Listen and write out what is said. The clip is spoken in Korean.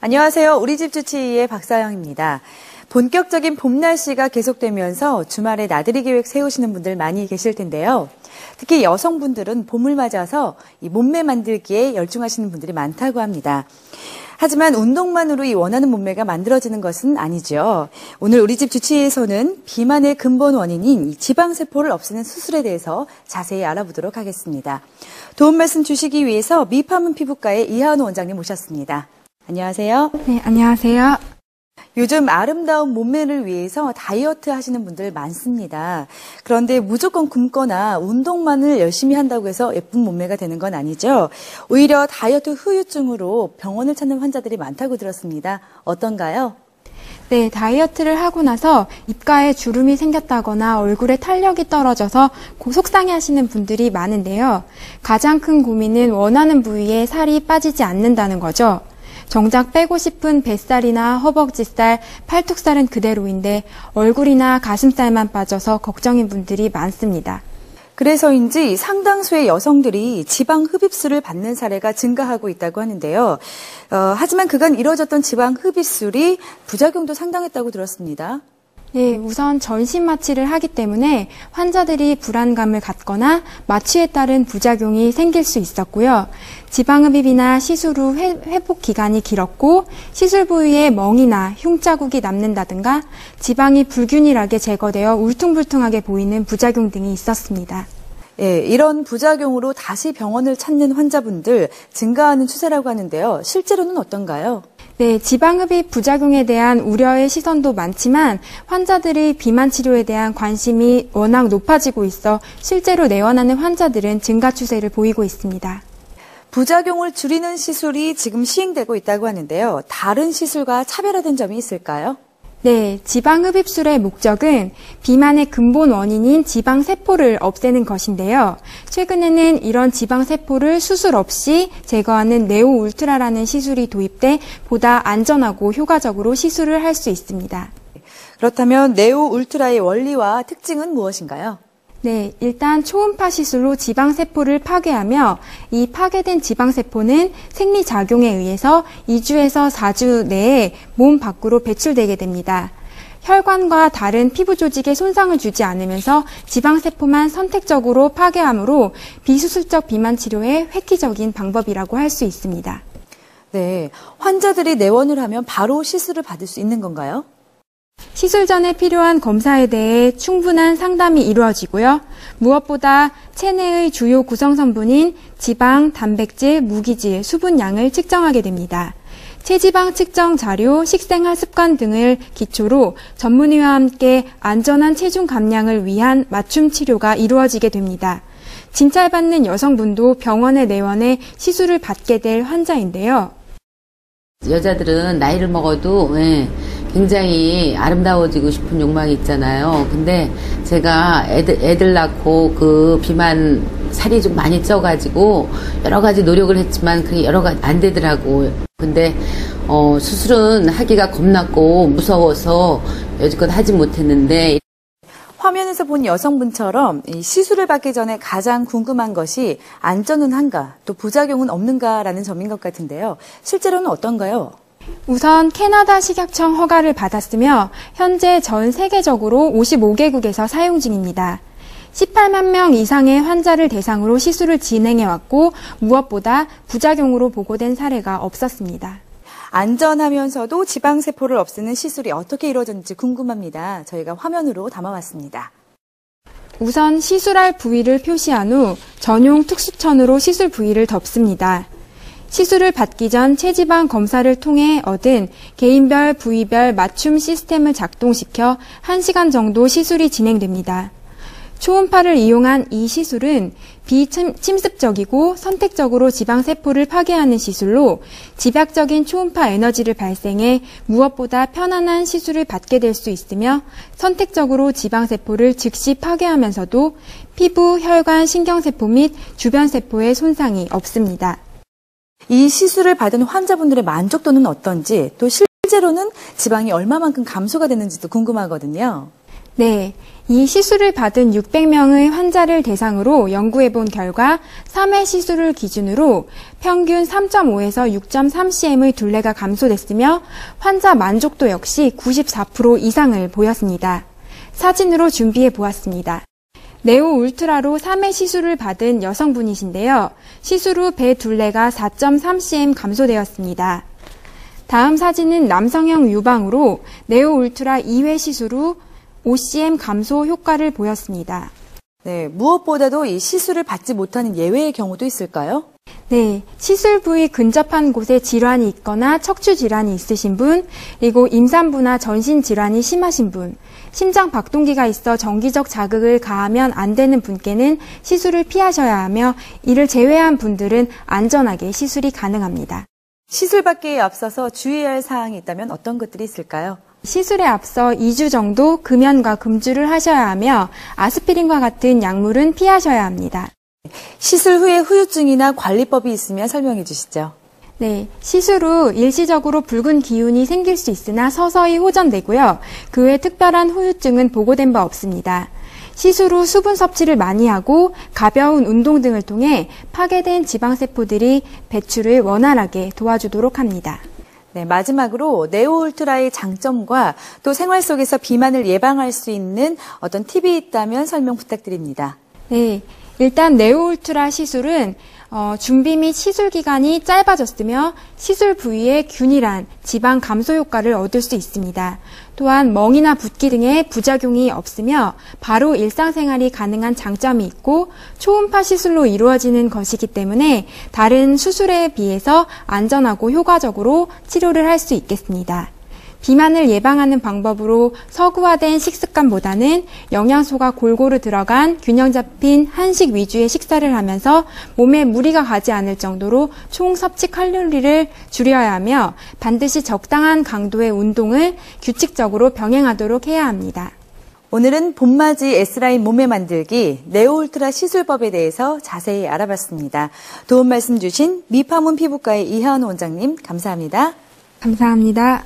안녕하세요. 우리집 주치의의 박사영입니다. 본격적인 봄 날씨가 계속되면서 주말에 나들이 계획 세우시는 분들 많이 계실 텐데요. 특히 여성분들은 봄을 맞아서 이 몸매 만들기에 열중하시는 분들이 많다고 합니다. 하지만 운동만으로 이 원하는 몸매가 만들어지는 것은 아니죠. 오늘 우리집 주치의에서는 비만의 근본 원인인 이 지방세포를 없애는 수술에 대해서 자세히 알아보도록 하겠습니다. 도움 말씀 주시기 위해서 미파문 피부과의 이하은우 원장님 모셨습니다. 안녕하세요. 네, 안녕하세요. 요즘 아름다운 몸매를 위해서 다이어트 하시는 분들 많습니다. 그런데 무조건 굶거나 운동만을 열심히 한다고 해서 예쁜 몸매가 되는 건 아니죠. 오히려 다이어트 후유증으로 병원을 찾는 환자들이 많다고 들었습니다. 어떤가요? 네, 다이어트를 하고 나서 입가에 주름이 생겼다거나 얼굴에 탄력이 떨어져서 속상해하시는 분들이 많은데요. 가장 큰 고민은 원하는 부위에 살이 빠지지 않는다는 거죠. 정작 빼고 싶은 뱃살이나 허벅지살, 팔뚝살은 그대로인데 얼굴이나 가슴살만 빠져서 걱정인 분들이 많습니다. 그래서인지 상당수의 여성들이 지방 흡입술을 받는 사례가 증가하고 있다고 하는데요. 하지만 그간 이뤄졌던 지방 흡입술이 부작용도 상당했다고 들었습니다. 네, 우선 전신 마취를 하기 때문에 환자들이 불안감을 갖거나 마취에 따른 부작용이 생길 수 있었고요. 지방흡입이나 시술 후 회복 기간이 길었고 시술 부위에 멍이나 흉자국이 남는다든가 지방이 불균일하게 제거되어 울퉁불퉁하게 보이는 부작용 등이 있었습니다. 예, 이런 부작용으로 다시 병원을 찾는 환자분들 증가하는 추세라고 하는데요. 실제로는 어떤가요? 네, 지방흡입 부작용에 대한 우려의 시선도 많지만 환자들의 비만 치료에 대한 관심이 워낙 높아지고 있어 실제로 내원하는 환자들은 증가 추세를 보이고 있습니다. 부작용을 줄이는 시술이 지금 시행되고 있다고 하는데요. 다른 시술과 차별화된 점이 있을까요? 네, 지방흡입술의 목적은 비만의 근본 원인인 지방세포를 없애는 것인데요. 최근에는 이런 지방세포를 수술 없이 제거하는 네오 울트라라는 시술이 도입돼 보다 안전하고 효과적으로 시술을 할 수 있습니다. 그렇다면 네오 울트라의 원리와 특징은 무엇인가요? 네, 일단 초음파 시술로 지방세포를 파괴하며 이 파괴된 지방세포는 생리작용에 의해서 2주에서 4주 내에 몸 밖으로 배출되게 됩니다. 혈관과 다른 피부 조직에 손상을 주지 않으면서 지방세포만 선택적으로 파괴하므로 비수술적 비만 치료의 획기적인 방법이라고 할 수 있습니다. 네, 환자들이 내원을 하면 바로 시술을 받을 수 있는 건가요? 시술 전에 필요한 검사에 대해 충분한 상담이 이루어지고요. 무엇보다 체내의 주요 구성성분인 지방, 단백질, 무기질, 수분량을 측정하게 됩니다. 체지방 측정 자료, 식생활 습관 등을 기초로 전문의와 함께 안전한 체중 감량을 위한 맞춤 치료가 이루어지게 됩니다. 진찰받는 여성분도 병원에 내원해 시술을 받게 될 환자인데요. 여자들은 나이를 먹어도 굉장히 아름다워지고 싶은 욕망이 있잖아요. 근데 제가 애들 낳고 그 비만 살이 좀 많이 쪄가지고 여러 가지 노력을 했지만 그게 여러 가지 안 되더라고요. 근데 수술은 하기가 겁났고 무서워서 여지껏 하지 못했는데 화면에서 본 여성분처럼 이 시술을 받기 전에 가장 궁금한 것이 안전은 한가, 또 부작용은 없는가라는 점인 것 같은데요. 실제로는 어떤가요? 우선 캐나다 식약청 허가를 받았으며 현재 전 세계적으로 55개국에서 사용 중입니다. 18만 명 이상의 환자를 대상으로 시술을 진행해왔고 무엇보다 부작용으로 보고된 사례가 없었습니다. 안전하면서도 지방세포를 없애는 시술이 어떻게 이루어졌는지 궁금합니다. 저희가 화면으로 담아왔습니다. 우선 시술할 부위를 표시한 후 전용 특수천으로 시술 부위를 덮습니다. 시술을 받기 전 체지방 검사를 통해 얻은 개인별 부위별 맞춤 시스템을 작동시켜 1시간 정도 시술이 진행됩니다. 초음파를 이용한 이 시술은 비침습적이고 선택적으로 지방세포를 파괴하는 시술로 집약적인 초음파 에너지를 발생해 무엇보다 편안한 시술을 받게 될 수 있으며 선택적으로 지방세포를 즉시 파괴하면서도 피부, 혈관, 신경세포 및 주변 세포에 손상이 없습니다. 이 시술을 받은 환자분들의 만족도는 어떤지, 또 실제로는 지방이 얼마만큼 감소가 되는지도 궁금하거든요. 네. 이 시술을 받은 600명의 환자를 대상으로 연구해 본 결과 3회 시술을 기준으로 평균 3.5에서 6.3cm의 둘레가 감소됐으며 환자 만족도 역시 94% 이상을 보였습니다. 사진으로 준비해 보았습니다. 네오 울트라로 3회 시술을 받은 여성분이신데요. 시술 후 배 둘레가 4.3cm 감소되었습니다. 다음 사진은 남성형 유방으로 네오 울트라 2회 시술 후 5cm 감소 효과를 보였습니다. 네, 무엇보다도 이 시술을 받지 못하는 예외의 경우도 있을까요? 네, 시술 부위 근접한 곳에 질환이 있거나 척추 질환이 있으신 분, 그리고 임산부나 전신 질환이 심하신 분, 심장 박동기가 있어 정기적 자극을 가하면 안 되는 분께는 시술을 피하셔야 하며 이를 제외한 분들은 안전하게 시술이 가능합니다. 시술 받기에 앞서서 주의해야 할 사항이 있다면 어떤 것들이 있을까요? 시술에 앞서 2주 정도 금연과 금주를 하셔야 하며 아스피린과 같은 약물은 피하셔야 합니다. 시술 후에 후유증이나 관리법이 있으면 설명해 주시죠. 네, 시술 후 일시적으로 붉은 기운이 생길 수 있으나 서서히 호전되고요. 그 외 특별한 후유증은 보고된 바 없습니다. 시술 후 수분 섭취를 많이 하고 가벼운 운동 등을 통해 파괴된 지방세포들이 배출을 원활하게 도와주도록 합니다. 네, 마지막으로 네오 울트라의 장점과 또 생활 속에서 비만을 예방할 수 있는 어떤 팁이 있다면 설명 부탁드립니다. 네, 일단 네오 울트라 시술은 준비 및 시술 기간이 짧아졌으며 시술 부위에 균일한 지방 감소 효과를 얻을 수 있습니다. 또한 멍이나 붓기 등의 부작용이 없으며 바로 일상생활이 가능한 장점이 있고 초음파 시술로 이루어지는 것이기 때문에 다른 수술에 비해서 안전하고 효과적으로 치료를 할 수 있겠습니다. 비만을 예방하는 방법으로 서구화된 식습관보다는 영양소가 골고루 들어간 균형 잡힌 한식 위주의 식사를 하면서 몸에 무리가 가지 않을 정도로 총 섭취 칼로리를 줄여야 하며 반드시 적당한 강도의 운동을 규칙적으로 병행하도록 해야 합니다. 오늘은 봄맞이 S라인 몸매 만들기 네오 울트라 시술법에 대해서 자세히 알아봤습니다. 도움 말씀 주신 미파문 피부과의 이현 원장님 감사합니다. 감사합니다.